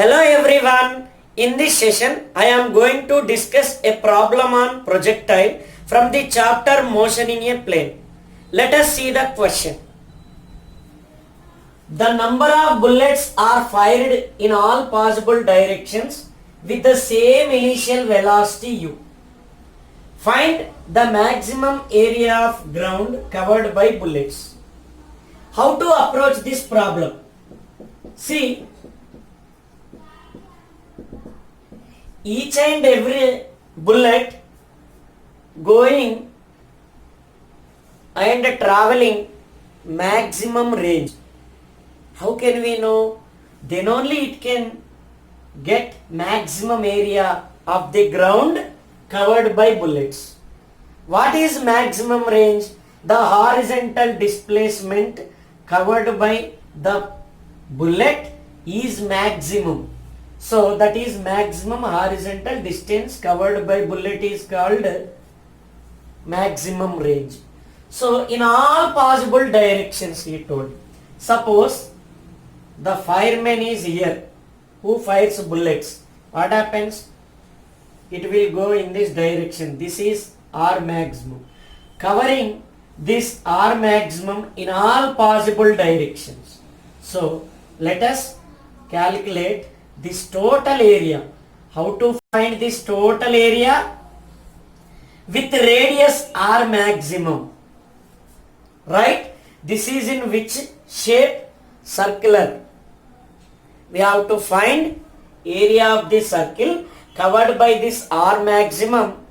Hello everyone. In this session, I am going to discuss a problem on projectile from the chapter Motion in a Plane. Let us see the question. The number of bullets are fired in all possible directions with the same initial velocity u. Find the maximum area of ground covered by bullets. How to approach this problem? See, each and every bullet going and traveling maximum range. How can we know? Then only it can get maximum area of the ground covered by bullets. What is maximum range? The horizontal displacement covered by the bullet is maximum. So that is maximum horizontal distance covered by bullet is called maximum range. So in all possible directions he told. Suppose the fireman is here who fires bullets. What happens? It will go in this direction. This is R maximum. Covering this R maximum in all possible directions. So let us calculate this total area. How to find this total area? With radius R maximum. Right? This is in which shape? Circular. We have to find area of the circle covered by this R maximum.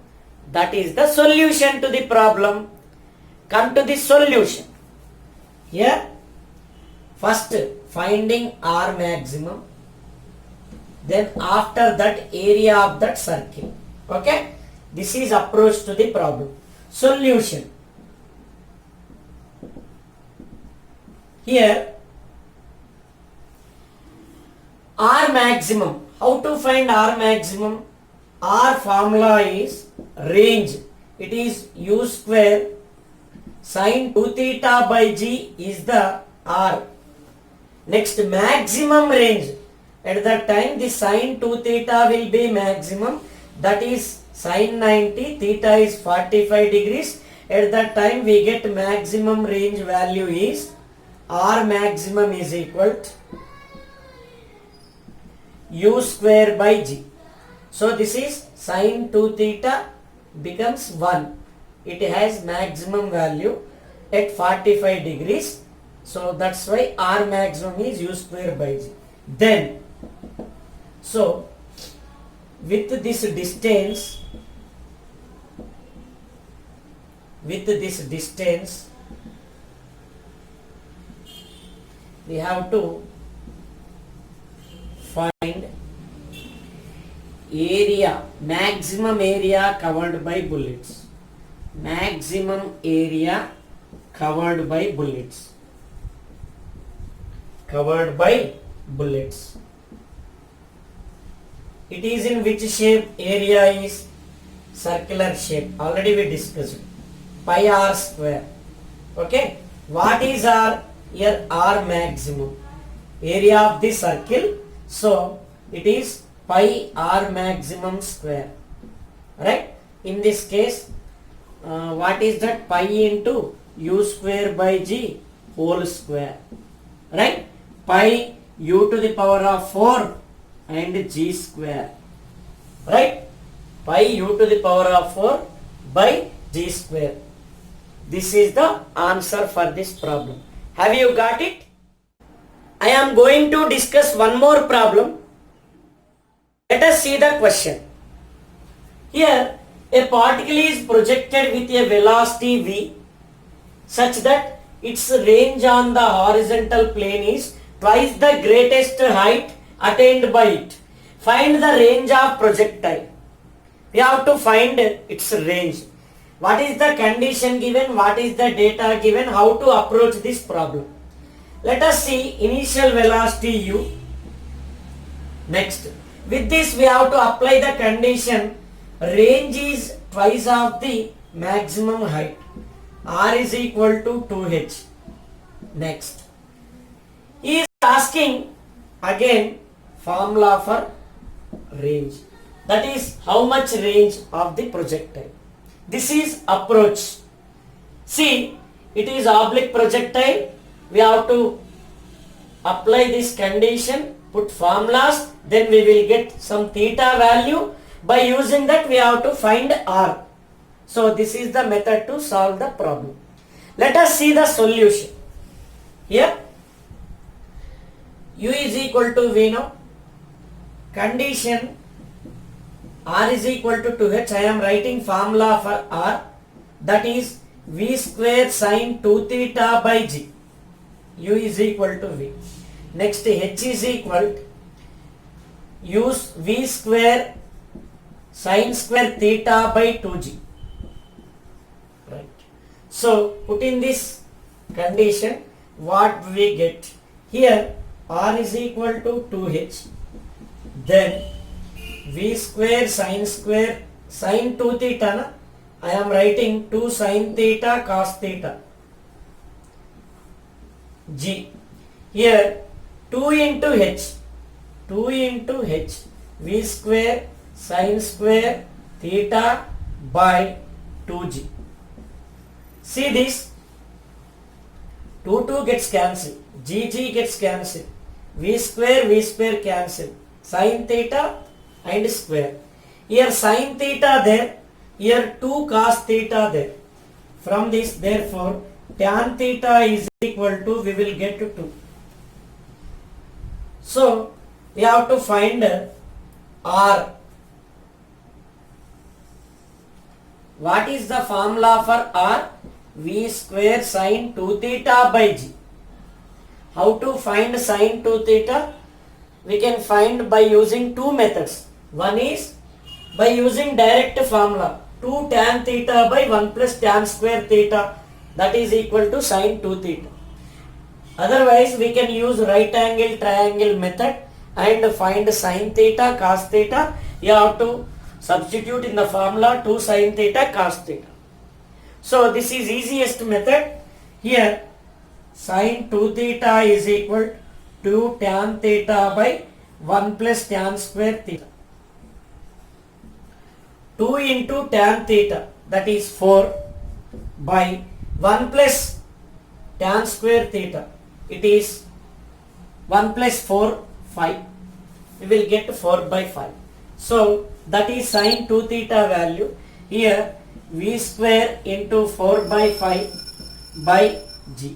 That is the solution to the problem. Come to the solution. Here, first finding R maximum. Then after that area of that circle. Okay? This is approach to the problem. Solution. Here R maximum. How to find R maximum? R formula is range. It is u square sin 2 theta by g is the R. Next, maximum range. At that time the sin 2 theta will be maximum, that is sin 90, theta is 45 degrees. At that time we get maximum range value is R maximum is equal to u square by g. So this is sin 2 theta becomes 1. It has maximum value at 45 degrees. So that's why R maximum is u square by g. Then so with this distance we have to find area, maximum area covered by bullets. Maximum area covered by bullets. Covered by bullets. It is in which shape? Area is circular shape. Already we discussed. Pi r square. Okay. What is R? Here R maximum. Area of the circle. So it is pi r maximum square. Right. In this case, what is that? Pi into u square by g whole square. Right. Pi u to the power of 4 and g square. Right. Pi u to the power of 4 by g square. This is the answer for this problem. Have you got it? I am going to discuss one more problem. Let us see the question. Here a particle is projected with a velocity v such that its range on the horizontal plane is twice the greatest height attained by it. Find the range of projectile. We have to find its range. What is the condition given? What is the data given? How to approach this problem? Let us see initial velocity u. Next, with this we have to apply the condition range is twice of the maximum height. R is equal to 2h. Next, he is asking again formula for range. That is how much range of the projectile. This is approach. See, it is oblique projectile. We have to apply this condition, put formulas, then we will get some theta value. By using that we have to find R. So this is the method to solve the problem. Let us see the solution. Here U is equal to V now. Condition R is equal to 2H. I am writing formula for R, that is V square sin 2 theta by G. U is equal to V. Next H is equal to use V square sin square theta by 2G. Right. So put in this condition, what we get here, R is equal to 2H, then V square sin 2 theta na? I am writing 2 sin theta cos theta G. Here 2 into H V square sin square theta by 2G. See this, 2 gets cancelled, G gets cancelled, V square cancelled, sin theta and square. Here sin theta there, here 2 cos theta there. From this, therefore tan theta is equal to, we will get to 2. So we have to find R. What is the formula for R? V square sin 2 theta by G. How to find sin 2 theta? We can find by using two methods. One is by using direct formula, 2 tan theta by 1 plus tan square theta, that is equal to sin 2 theta. Otherwise we can use right angle triangle method and find sin theta cos theta. You have to substitute in the formula 2 sin theta cos theta. So this is easiest method. Here sin 2 theta is equal to tan theta by 1 plus tan square theta. 2 into tan theta, that is 4, by 1 plus tan square theta, it is 1 plus 4, 5. We will get 4 by 5. So that is sin 2 theta value. Here V square into 4 by 5 by G.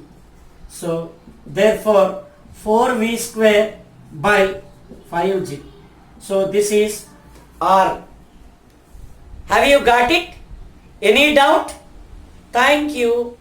So therefore 4V square by 5G. So this is R. Have you got it? Any doubt? Thank you.